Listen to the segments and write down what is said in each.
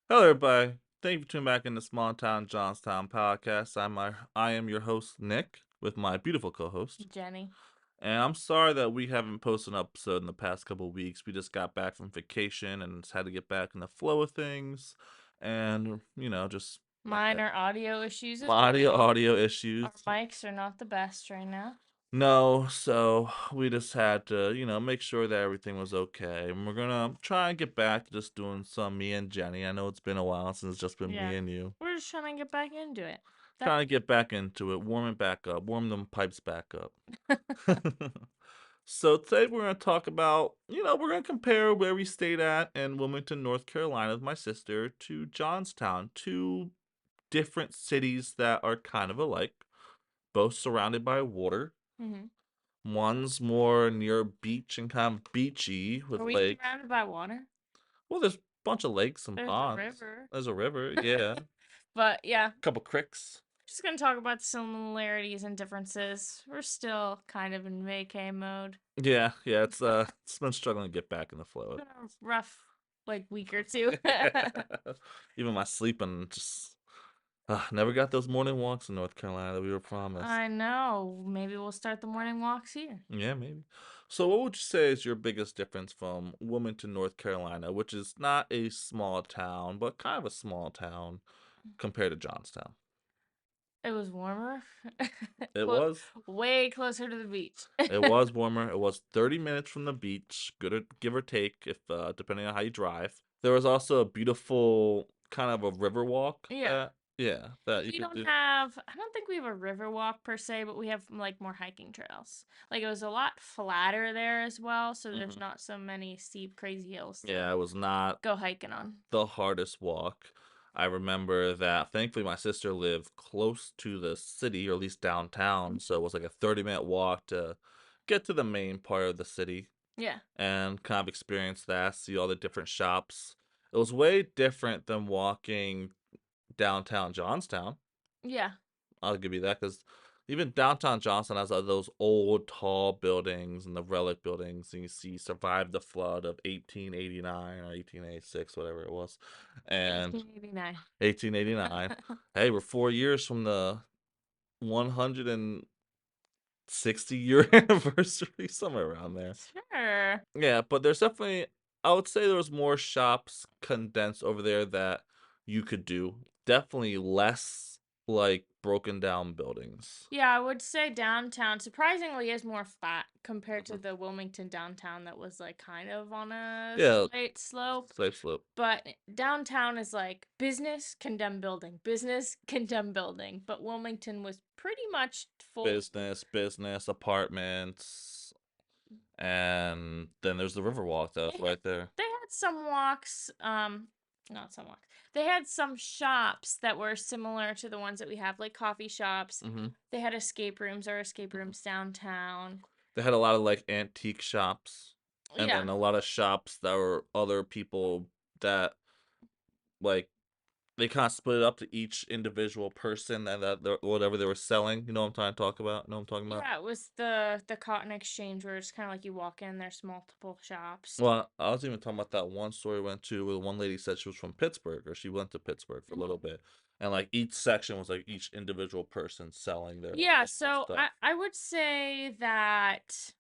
Hello, everybody. Thank you for tuning back in the Small Town Johnstown podcast. I am your host Nick with my beautiful co-host, Jenny. and I'm sorry that we haven't posted an episode in the past couple of weeks. We just got back from vacation and just had to get back in the flow of things, and just Minor audio issues as audio our issues. mics are not the best right now. No, so we just had to, make sure that everything was okay. And we're gonna try and get back to just doing some me and Jenny. I know it's been a while since it's just been Yeah. me and you. We're just trying to get back into it. Trying to get back into it, warm it back up, warm them pipes back up. So today we're going to talk about, we're going to compare where we stayed at in Wilmington, North Carolina with my sister to Johnstown, two different cities that are kind of alike, both surrounded by water. hmm One's more near beach and kind of beachy with Are we lake. surrounded by water? Well, there's a bunch of lakes and There's a ponds. river. There's a river, yeah. But yeah, Couple creeks. just gonna talk about the similarities and differences. We're still kind of in vacay mode. Yeah, it's been struggling to get back in the flow. Been a rough week or two. Even my sleeping just never got those morning walks in North Carolina that we were promised. I know. Maybe we'll start the morning walks here. Yeah, maybe. So, what would you say is your biggest difference from Wilmington, North Carolina, which is not a small town, but kind of a small town compared to Johnstown? It was warmer. It Clo- was. Way closer to the beach. It was warmer. It was 30 minutes from the beach, give or take, if depending on how you drive. There was also a beautiful kind of a river walk Yeah. that you We could don't do. have, I don't think we have a river walk per se, but we have like more hiking trails. Like it was a lot flatter there as well, so there's Hmm. not so many steep, crazy hills to Yeah, it was not go hiking on. the hardest walk. I remember that thankfully my sister lived close to the city, or at least downtown, so it was like a 30-minute walk to get to the main part of the city Yeah. and kind of experience that, see all the different shops. It was way different than walking downtown Johnstown. Yeah. I'll give you that because even downtown Johnstown has those old tall buildings and the relic buildings, and you see survived the flood of 1889 or 1886, whatever it was, and 1889. 1889. Hey, we're 4 years from the 160-year anniversary, somewhere around there. Sure. Yeah, but there's definitely, I would say there was more shops condensed over there that you could do. Definitely less like broken down buildings. Yeah, I would say downtown surprisingly is more flat compared to Mhm. the Wilmington downtown that was like kind of on a Yeah, slight slope. slave slope. But downtown is like business, condemn building, business, condemn building. But Wilmington was pretty much full. Business, apartments, and then there's the Riverwalk that's They had, right there. they had some walks, not some walks. They had some shops that were similar to the ones that we have, like coffee shops. Hmm. They had escape rooms or escape rooms downtown. They had a lot of like antique shops, and Yeah. then a lot of shops that were other people that like they kind of split it up to each individual person and whatever they were selling. You know what I'm trying to talk about? You know what I'm talking about? Yeah, it was the cotton exchange where it's kind of like you walk in, there's multiple shops. Well, I was even talking about that one story we went to where one lady said she was from Pittsburgh, or she went to Pittsburgh for a little bit, and like each section was like each individual person selling their Yeah, own so stuff. I would say that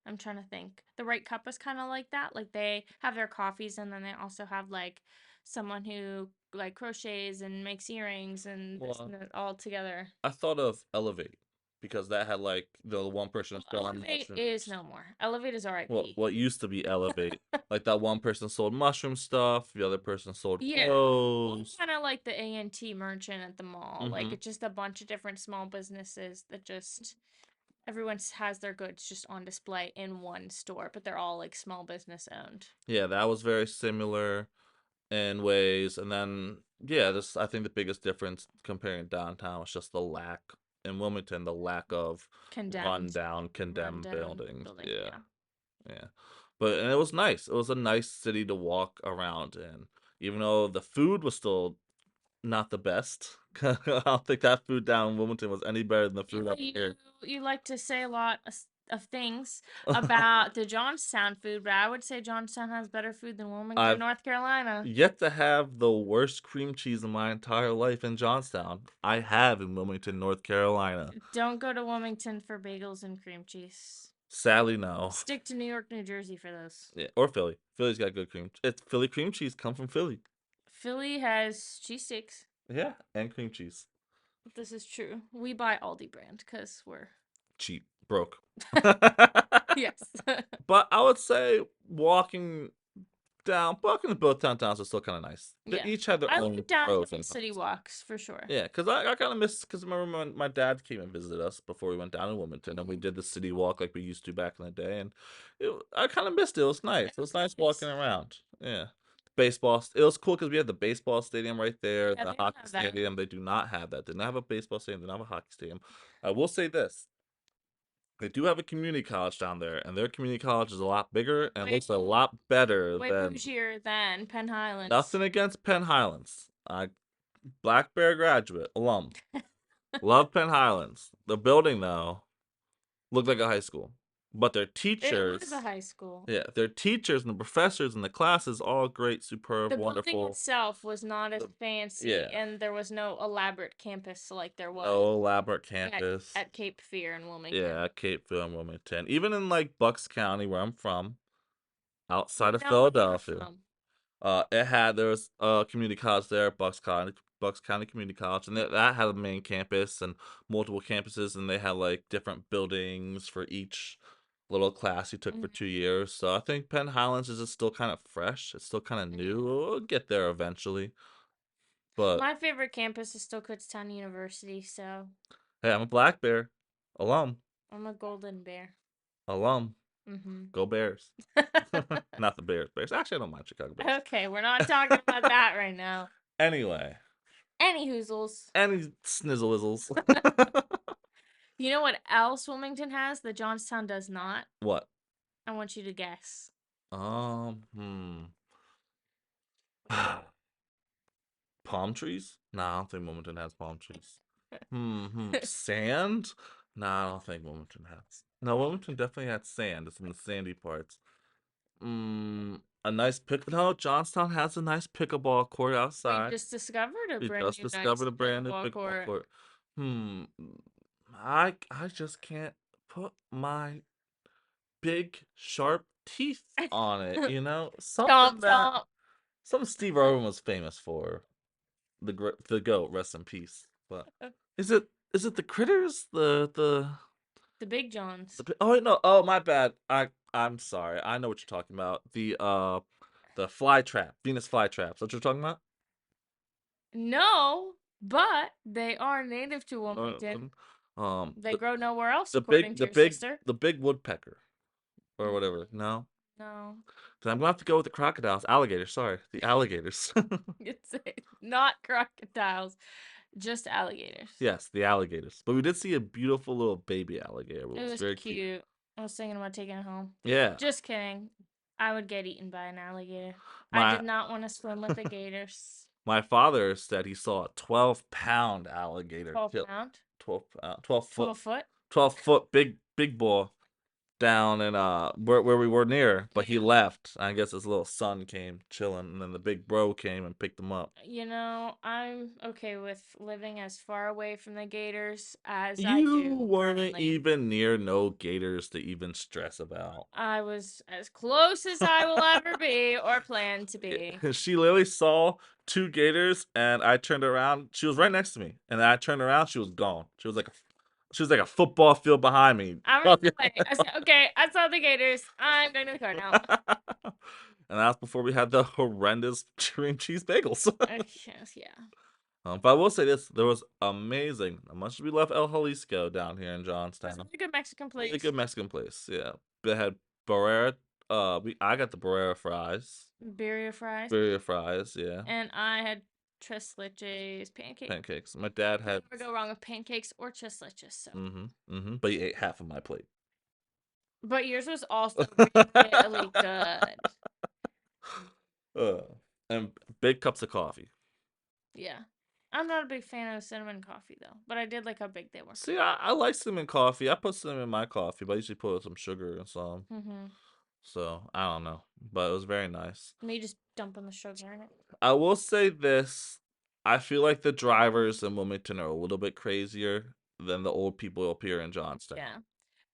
I'm trying to think. The right cup is kind of like that. Like they have their coffees and then they also have like someone who like crochets and makes earrings and this and Well, that all together. I thought of Elevate because that had like the one person Well, selling Elevate is mushrooms. no more. Elevate is Well, RIP. what used to be Elevate, like that one person sold mushroom stuff, the other person sold Yeah. clothes. Kind of like the A&T merchant at the mall. Like Mm-hmm. it's just a bunch of different small businesses that just everyone has their goods just on display in one store, but they're all like small business owned. Yeah, that was very similar in ways. And then, yeah, this I think the biggest difference comparing downtown was just the lack in Wilmington, the lack of Condemned, rundown, condemned rundown buildings. buildings. Yeah, Yeah. yeah. But and it was nice. It was a nice city to walk around in, even though the food was still not the best. I don't think that food down in Wilmington was any better than the You food up you here. you like to say a lot. of things about the Johnstown food, but I would say Johnstown has better food than Wilmington, I've North Carolina. yet to have the worst cream cheese in my entire life in Johnstown. I have in Wilmington, North Carolina. Don't go to Wilmington for bagels and cream cheese. Sadly, no. Stick to New York, New Jersey for those. Yeah, or Philly. Philly's got good cream. It's Philly cream cheese come from Philly. Philly has cheesesteaks. Yeah, and cream cheese. This is true. We buy Aldi brand because we're Cheap, broke. yes. But I would say walking to both downtowns is still kind of nice. They Yeah. each have their I own like downtown pros and city cons. walks for sure. Yeah, because I kind of miss, because remember when my dad came and visited us before we went down to Wilmington, and we did the city walk like we used to back in the day, and I kind of missed it. It was nice. It was nice walking Nice. around. Yeah. Baseball. It was cool because we had the baseball stadium right there, Yeah, the they don't hockey have that. stadium. They do not have that. They do not have a baseball stadium. They don't have a hockey stadium. I will say this. They do have a community college down there, and their community college is a lot bigger and Way, looks a lot better way than. bougier than Penn Highlands. Nothing against Penn Highlands. Black Bear graduate, alum. Love Penn Highlands. The building, though, looked like a high school. But their It was a teachers, high school. yeah, their teachers and the professors and the classes, all great, superb, The building wonderful. itself was not as fancy, Yeah, and there was no elaborate campus like there was no elaborate at, campus. at Cape Fear in Wilmington. Yeah, Cape Fear and Wilmington. Even in like Bucks County, where I'm from, outside of Now where you're Philadelphia. from. There was a community college there, Bucks County Community College, and that had a main campus and multiple campuses, and they had like different buildings for each little class you took for Mhm. 2 years. So I think Penn Highlands is just still kind of fresh. It's still kind of new. We'll get there eventually. But My favorite campus is still Kutztown University, so hey, I'm a Black Bear alum. I'm a golden bear. Alum. Mm-hmm. Go Bears. Not the Bears. Bears. Actually, I don't mind Chicago Bears. Okay, we're not talking about that right now. Anyway, Any hoozles. any snizzleizzles. You know what else Wilmington has that Johnstown does not? What? I want you to guess. Hmm. Palm trees? Nah, I don't think Wilmington has palm trees. Sand? Nah, I don't think Wilmington has. No, Wilmington definitely has sand. It's in the sandy parts. A nice pick. No, Johnstown has a nice pickleball court We outside. just discovered a We brand just new nice discovered a brand new pickleball pickleball court. court. Hmm. I just can't put my big sharp teeth on it. Chomp chomp. Something Steve Irwin was famous for. The goat, rest in peace. But is it the critters? The Big Johns. Oh wait, no. Oh, my bad. I'm sorry. I know what you're talking about. The fly trap, Venus flytraps. What you're talking about? No, but they are native to Uh, Wilmington. They the grow nowhere else, the big according to the your big sister. the big woodpecker or Mm, whatever. No, no, then I'm gonna have to go with the crocodiles, alligators. Sorry, the alligators. it's not crocodiles, just alligators. Yes, the alligators. But we did see a beautiful little baby alligator. It It was was very cute. cute. I was thinking about taking it home. Yeah, Just kidding. I would get eaten by an alligator. I my did not want to swim with the gators. my father said he saw a 12-pound alligator 12 kill pound? 12 foot 12 foot? 12 foot big boy down in where we were near, but he Yeah. left. I guess his little son came chilling, and then the big bro came and picked him up. I'm okay with living as far away from the gators as I You do weren't currently. even near no gators to even stress about. I was as close as I will ever be or plan to be. She literally saw two gators, and I turned around. She was right next to me, and then I turned around. She was gone. She was like a football field behind me. I ran away. I said, okay, I saw the gators. I'm going to the car now. And that was before we had the horrendous cream cheese bagels. Yes, yeah. But I will say this: there was amazing. How much we love El Jalisco down here in It was a Johnstown. really good Mexican Really place. good Mexican place. Yeah, they had Barrera. I got the Barrera fries. Birria fries. Barrera fries. Yeah, And I had tres leches pancakes. pancakes. My dad You had. never go wrong with pancakes or tres leches. So. But he ate half of my plate. But yours was also really good. uh, and big cups of coffee. Yeah. I'm not a big fan of cinnamon coffee though, but I did like how big they were. See, I like cinnamon coffee. I put cinnamon in my coffee, but I usually put some sugar and some. Mm-hmm. So I don't know, but it was very nice. Me just dumping the sugar in it. I will say this: I feel like the drivers in Wilmington are a little bit crazier than the old people up here in Johnstown. Yeah.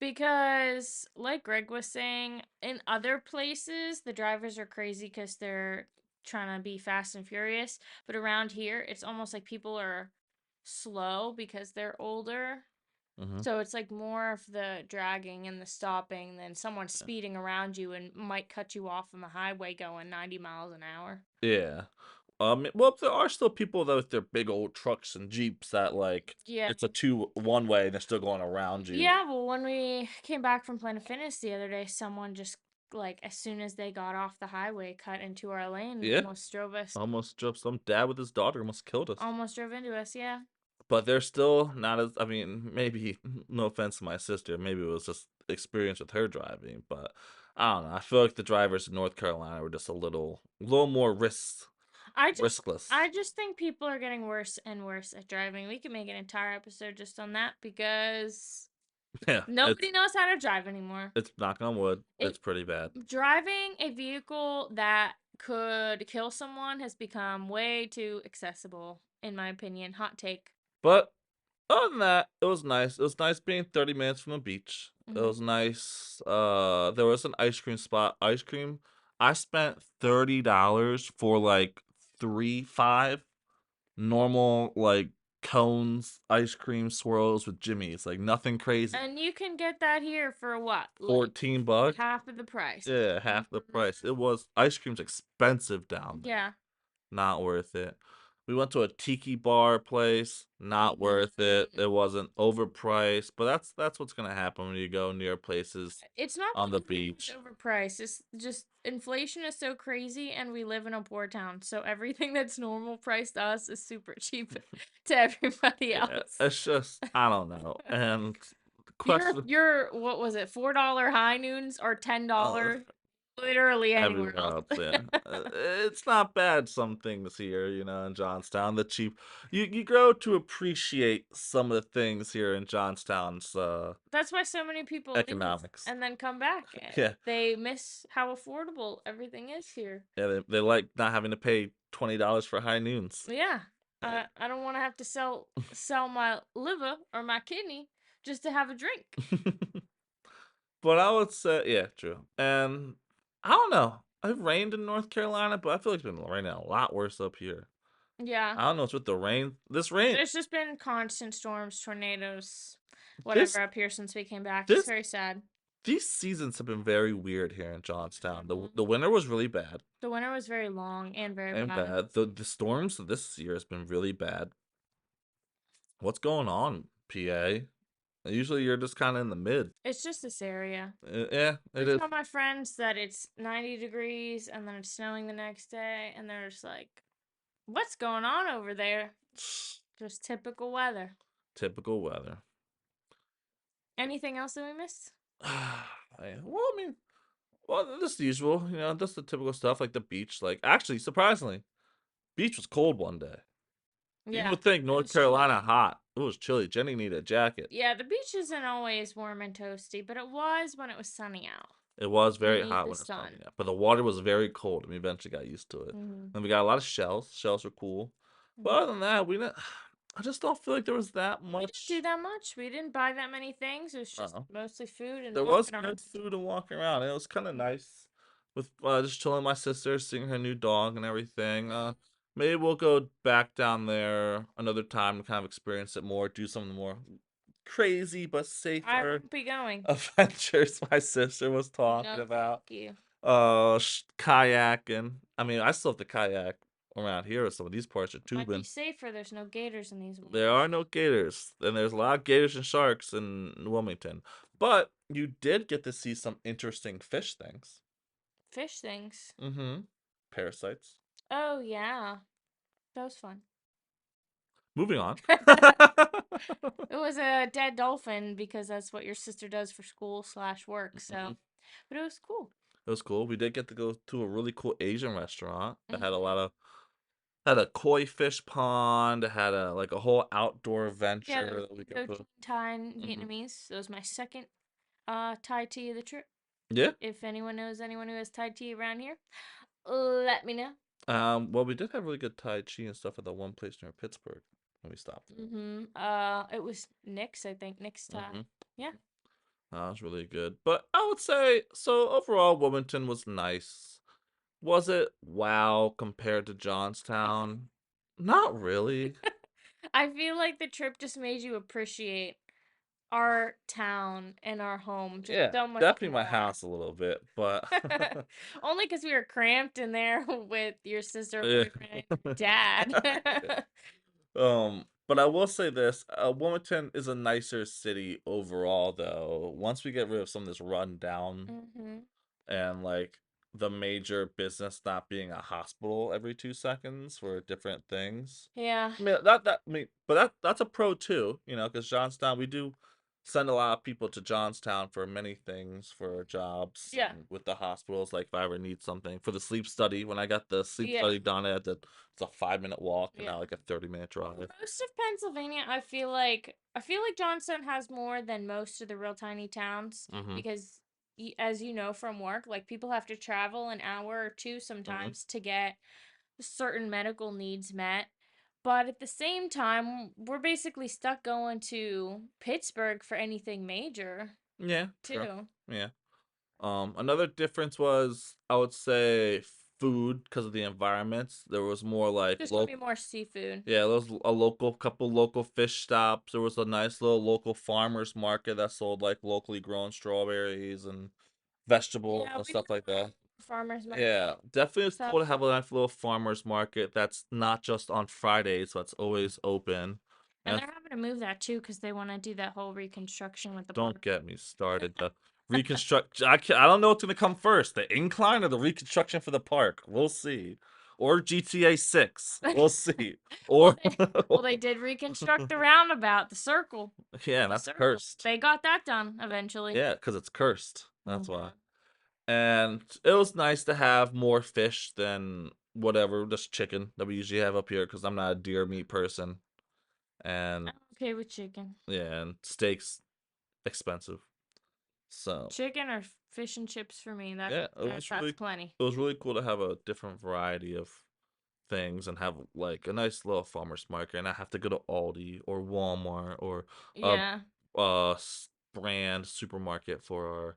Because, like Greg was saying, in other places, the drivers are crazy because they're trying to be fast and furious. But around here, it's almost like people are slow because they're older. Hmm. So it's like more of the dragging and the stopping than someone speeding around you and might cut you off on the highway going 90 miles an hour. Yeah. Well, there are still people that with their big old trucks and jeeps that like Yeah. it's a two one way and they're still going around you. Yeah, well, when we came back from Planet Fitness the other day, someone just like as soon as they got off the highway, cut into our lane and Yeah. Almost drove some dad with his daughter almost killed us. almost drove into us. Yeah, But they're still not as, I mean, maybe, no offense to my sister, maybe it was just experience with her driving, but I don't know. I feel like the drivers in North Carolina were just a little more I just, riskless. I just think people are getting worse and worse at driving. We could make an entire episode just on that because Yeah, nobody knows how to drive anymore. it's knock on wood, It it's pretty bad. driving a vehicle that could kill someone has become way too accessible, in my opinion. Hot take. But other than that, it was nice. It was nice being 30 minutes from the beach. It Hmm. was nice. There was an ice cream spot. Ice cream. I spent $30 for like 5 normal like cones, ice cream swirls with Jimmy's. Like nothing crazy. And you can get that here for what? Like $14. half of the price. Yeah, half the Mhm. price. It was ice cream's expensive down there. Yeah. Not worth it. We went to a tiki bar place. Not worth it. Mm. It wasn't overpriced, but that's what's gonna happen when you go near places It's not on the even beach. overpriced. It's just inflation is so crazy and we live in a poor town. So everything that's normal priced to us is super cheap to everybody Yeah, else. it's just I don't know. And the Your question, your what was it? $4 high noons or uh, $10 literally anywhere everywhere else. else, yeah, it's not bad. Some things here, in Johnstown, the cheap. You grow to appreciate some of the things here in Johnstown's That's why so many people leave economics. and then come back. Yeah, They miss how affordable everything is here. yeah, they like not having to pay $20 for high noons. Yeah. Yeah. I don't want to have to sell my liver or my kidney just to have a drink. But I would say, yeah, true. And I don't know. It rained in North Carolina, but I feel like it's been raining a lot worse up here. Yeah. I don't know what's with the rain. This rain, There's just been constant storms, tornadoes, this, whatever up here since we came back. It's this, very sad. these seasons have been very weird here in Johnstown. The Mhm. winter was really bad The winter was very long and very and bad. bad. The storms this year has been really bad. What's going on, PA? Usually you're just kind of in the mid. It's just this area. Yeah, I it is. tell my friends that it's 90 degrees and then it's snowing the next day, and they're just like, what's going on over there? Just typical weather. Typical weather. Anything else that we missed? Well, I mean, well, this is the usual, that's the typical stuff like the beach. Like, actually, surprisingly, beach was cold one day. You Yeah, would think it North was chilly. Carolina hot. It was chilly. Jenny needed a jacket. Yeah, the beach isn't always warm and toasty, but it was when it was sunny out. It was You very need hot the when it's sunny sun. out, but the water was very cold, and we eventually got used to it. Hmm. And we got a lot of shells. Shells are cool. But other than that, we didn't. I just don't feel like there was that We didn't do much. that much. We didn't buy that many things. It was just Uh, mostly food and there was walking around. good food and walking around. It was kind of nice with just chilling with my sister, seeing her new dog and everything. Maybe we'll go back down there another time to kind of experience it more, do some of the more crazy but I safer won't be going. adventures my sister was No, talking thank about. you. Kayaking. I mean, I still have to kayak around here. Some of these parts are Might be tubing. safer. There's no gators in these There waters. are no gators, and there's a lot of gators and sharks in Wilmington. But you did get to see some interesting fish things. Fish things. Mm-hmm. Parasites. Oh, yeah. That was fun. Moving on. It was a dead dolphin because that's what your sister does for school slash work. Mhm. So, but it was cool. It was cool. We did get to go to a really cool Asian restaurant that had a Hmm. lot of Had a koi fish pond, had a like a whole outdoor Yeah, there adventure was that we could mango, put. Thai, and Hmm. Vietnamese. That was my second Thai tea of the trip. Yeah. If anyone knows anyone who has Thai tea around here, let me know. Well, we did have really good Tai Chi and stuff at the one place near Pittsburgh when we stopped there. It was Nick's, I think. Nick's Thai. Mm-hmm. Yeah. That was really good. But I would say, so overall, Wilmington was nice. Was it wow compared to Johnstown? Not really. I feel like the trip just made you appreciate our town and our home just Yeah, so much definitely my more. house a little bit, but Only because we were cramped in there with your sister, yeah. boyfriend, and your dad. Yeah. But I will say this, Wilmington is a nicer city overall, though. Once we get rid of some of this run down hmm and like the major business not being a hospital every 2 seconds for different things. Yeah. I mean but that's a pro too, because Johnstown we do send a lot of people to Johnstown for many things for jobs Yeah. and with the hospitals. Like if I ever need something for the sleep study, when I got the sleep Yeah. study done, it's a 5 minute walk and Yeah. not like a 30-minute drive. Most of Pennsylvania, I feel like Johnstown has more than most of the real tiny towns Mm-hmm. because as you know from work, like people have to travel an hour or two Mm-hmm. sometimes to get certain medical needs met. But at the same time, we're basically stuck going to Pittsburgh for anything major, Yeah, true. too. Yeah. Another difference was, I would say, food because of the environments. There was more like There's gonna be local, more seafood. yeah, there was a local couple local fish stops. There was a nice little local farmers market that sold like locally grown strawberries and vegetables Yeah, and we did stuff like that. a farmer's Yeah, market. definitely it's So, cool to have a nice little farmers market that's not just on Fridays, so it's always open. and And they're having to move that too because they want to do that whole reconstruction with the don't park. get me started. The reconstruct. I don't know what's gonna come first, the incline or the reconstruction for the park. We'll see. Or GTA 6. We'll see. well, Or they did reconstruct the roundabout, the circle, yeah, the that's circle. cursed. They got that done eventually. Yeah, because it's cursed. That's why. hmm And it was nice to have more fish than whatever, just chicken that we usually have up here because I'm not a deer meat person. And I'm okay with chicken. yeah, and steaks expensive. So Chicken or fish and chips for me. That yeah, that's plenty. it was really cool to have a different variety of things and have like a nice little farmer's market and I have to go to Aldi or Walmart or a Yeah, brand supermarket for our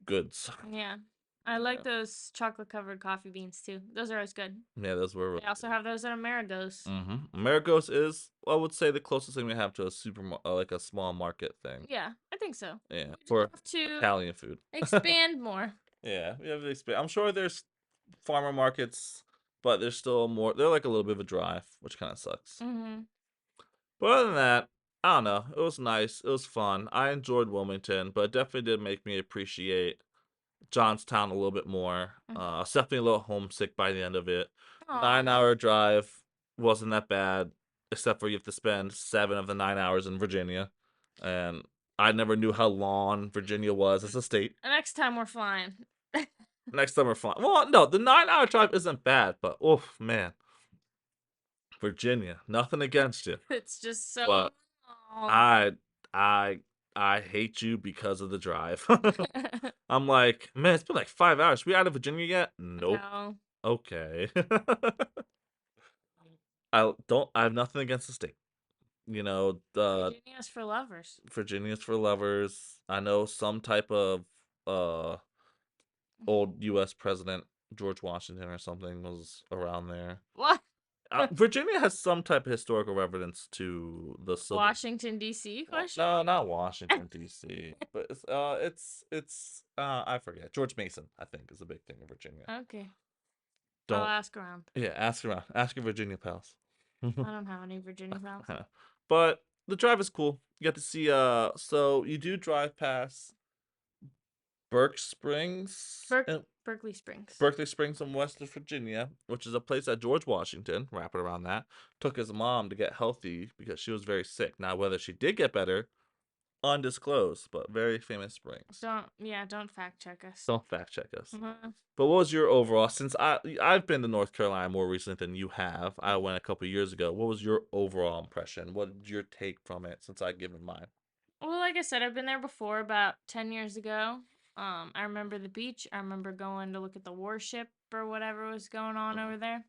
goods. yeah. I like Yeah. those chocolate covered coffee beans too. Those are always good. Yeah, those were They really also good. have those at Amerigo's. Amerigos is, I would say, the closest thing we have to a like a small market thing. Yeah, I think so. Yeah, We just for have to Italian food. expand more. Yeah, we have to expand. I'm sure there's farmer markets, but there's still more. They're like a little bit of a drive, which kind of sucks. hmm But other than that, I don't know. It was nice. It was fun. I enjoyed Wilmington, but it definitely did make me appreciate Johnstown a little bit more. I was definitely a little homesick by the end of it. Aw. 9 hour drive wasn't that bad, except for you have to spend 7 of the 9 hours in Virginia. And I never knew how long Virginia was as a state. Next time we're flying. Next time we're flying. Well, no, the 9 hour drive isn't bad, but oh man, Virginia, nothing against you. It's just so But long. I I I hate you because of the drive. I'm like, man, it's been like 5 hours. We out of Virginia yet? Nope. No. Okay. I have nothing against the state. The Virginia's for lovers. Virginia's for lovers. I know some type of uh old US president, George Washington or something, was around there. What? Virginia has some type of historical relevance to the civil. Washington D.C. Well, question no, mark? not Washington D.C., but it's I forget. George Mason, I think, is a big thing in Virginia. Okay. I'll Don't ask around. Yeah, ask around. Ask your Virginia pals. I don't have any Virginia pals. But the drive is cool. You get to see so you do drive past Burke Springs Ber- and Berkeley Springs. Berkeley Springs in West Virginia, which is a place that George Washington, wrapping around that, took his mom to get healthy because she was very sick. Now, whether she did get better, undisclosed but very famous springs. Don't fact check us. Don't fact check us. Mhm. But what was your overall? Since I've been to North Carolina more recently than you have. I went a couple years ago. What was your overall impression? What did your take from it since I've given mine? Well, like I said, I've been there before about 10 years ago. I remember the beach. I remember going to look at the warship or whatever was going on over there.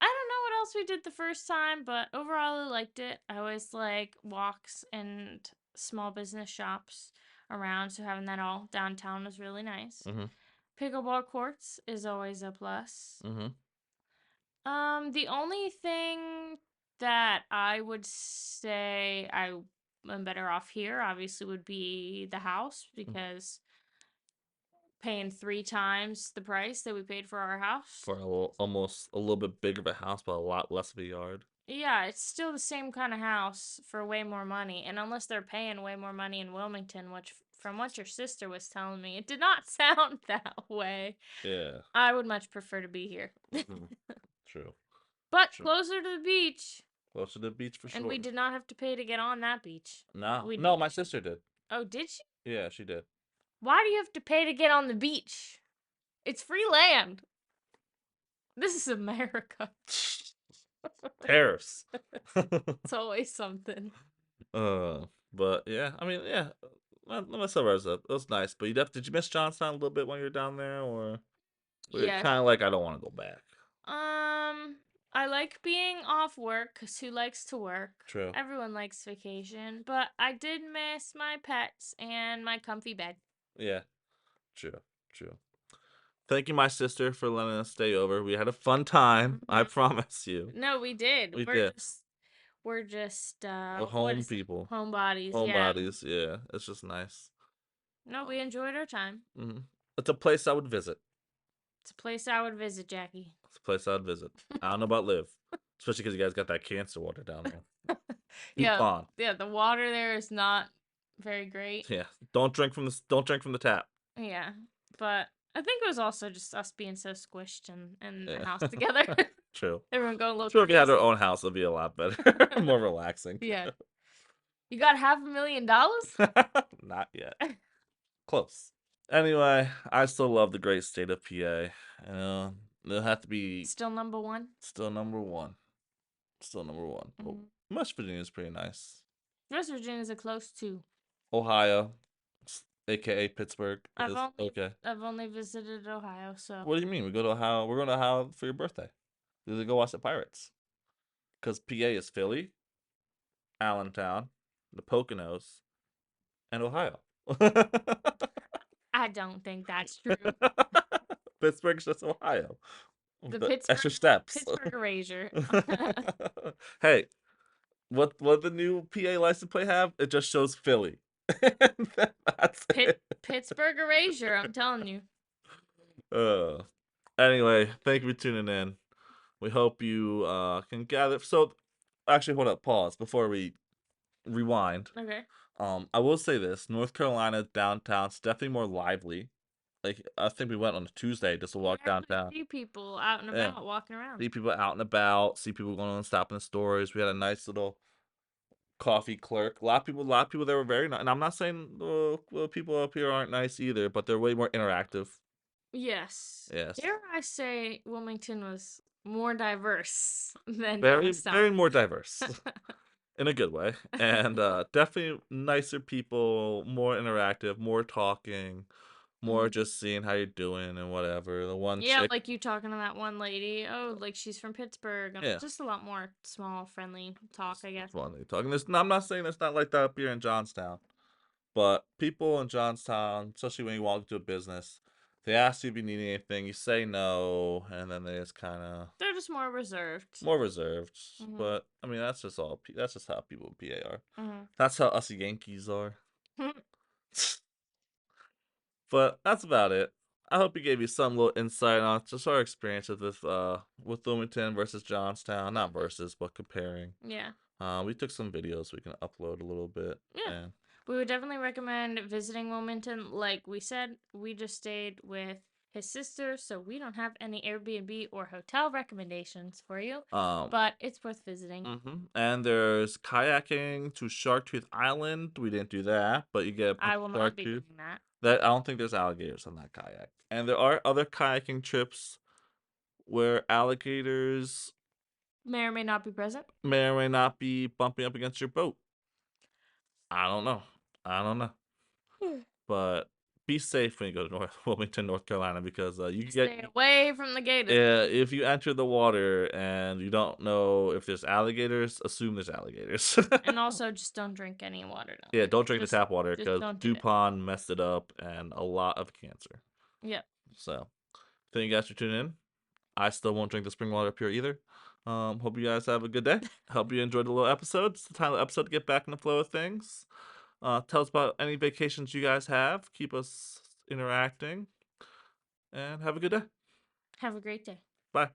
I don't know what else we did the first time, but overall I liked it. I always like walks and small business shops around, so having that all downtown was really nice. Mm-hmm. Pickleball courts is always a plus. Mm-hmm. The only thing that I would say I am better off here, obviously, would be the house because paying 3 times the price that we paid for our house. For almost a little bit bigger of a house, but a lot less of a yard. Yeah, it's still the same kind of house for way more money, and unless they're paying way more money in Wilmington, which from what your sister was telling me, it did not sound that way. Yeah. I would much prefer to be here. Mm-hmm. True. But True. closer to the beach. Close to the beach for And we sure. did not have to pay to get on that beach. No, We no, my sister did. Oh, did she? Yeah, she did. Why do you have to pay to get on the beach? It's free land. This is America. Tariffs. It's always something. But yeah, I mean, yeah. Let me summarize up. It was nice, but did you miss Johnstown a little bit when you were down there, or were you Yes. kind of like, I don't want to go back? I like being off work because who likes to work? True. Everyone likes vacation, but I did miss my pets and my comfy bed. Yeah, true, true. Thank you, my sister, for letting us stay over. We had a fun time. I promise you. No, we did. We did. We're just We're what home is it? people. Homebodies, yeah. Homebodies, yeah. It's just nice. No, we enjoyed our time. Mm-hmm. It's a place I would visit. It's a place I would visit, Jackie. It's a place I'd visit. I don't know about live, especially because you guys got that cancer water down there. Keep on. Yeah, the water there is not very great. Yeah, don't drink from the tap. Yeah, but I think it was also just us being so squished in the Yeah. house together. True. Everyone going a little Sure, if you had our crazy. own house, it'd be a lot better, more relaxing. Yeah. You got $500,000? Not yet. Close. Anyway, I still love the great state of PA. It'll have to be Still number one? still number one. Still number one. But West Virginia is pretty nice. West Virginia's a close two. Ohio, aka Pittsburgh, is okay. I've only visited Ohio, so. What do you mean? We go to Ohio. We're going to Ohio for your birthday. We go watch the Pirates. Because PA is Philly, Allentown, the Poconos, and Ohio. I don't think that's true. Pittsburgh's just Ohio. The extra steps. Pittsburgh erasure. Hey, what the new PA license plate have? It just shows Philly. That's it. Pittsburgh erasure, I'm telling you. Anyway, thank you for tuning in. We hope you can gather. So, actually, hold up, pause before we rewind. Okay. I will say this: North Carolina downtown's definitely more lively. Like, I think we went on a Tuesday just to walk downtown. See people out and about, walking around. See people out and about. See people going and stopping in stores. We had a nice little coffee clerk. A lot of people there were very nice. And I'm not saying people up here aren't nice either, but they're way more interactive. Yes. Yes. Dare I say Wilmington was more diverse than Very, Johnstown. very more diverse. In a good way. And definitely nicer people, more interactive, more talking, more just seeing how you're doing and whatever. The one chick, like you talking to that one lady. Oh, like she's from Pittsburgh. Yeah. Just a lot more small, friendly talk, I guess. funny talking. I'm not saying it's not like that up here in Johnstown, but people in Johnstown, especially when you walk into a business, they ask you if you need anything, you say no, and then they just kind of They're just more reserved. But I mean, that's just how people in PA are. That's how us Yankees are. But that's about it. I hope it gave you some little insight on just our experiences with Wilmington versus Johnstown. Not versus, but comparing. Yeah. We took some videos we can upload a little bit. Yeah. And we would definitely recommend visiting Wilmington. Like we said, we just stayed with his sister, so we don't have any Airbnb or hotel recommendations for you, Um, but it's worth visiting. and there's kayaking to Sharktooth Island. We didn't do that, but you get a bunch I will of not shark be tooth. doing that. That I don't think there's alligators on that kayak. And there are other kayaking trips where alligators May or may not be present. may or may not be bumping up against your boat. I don't know. I don't know. But be safe when you go to North Wilmington, North Carolina, because you can get Stay away from the gators. if you enter the water and you don't know if there's alligators, assume there's alligators. And also, just don't drink any water down Yeah, there. don't drink the tap water Just because don't do it. DuPont messed it up and a lot of cancer. Yep. So, thank you guys for tuning in. I still won't drink the spring water up here either. Hope you guys have a good day. Hope you enjoyed the little episode. It's the time of the episode to get back in the flow of things. Tell us about any vacations you guys have. Keep us interacting. And have a good day. Have a great day.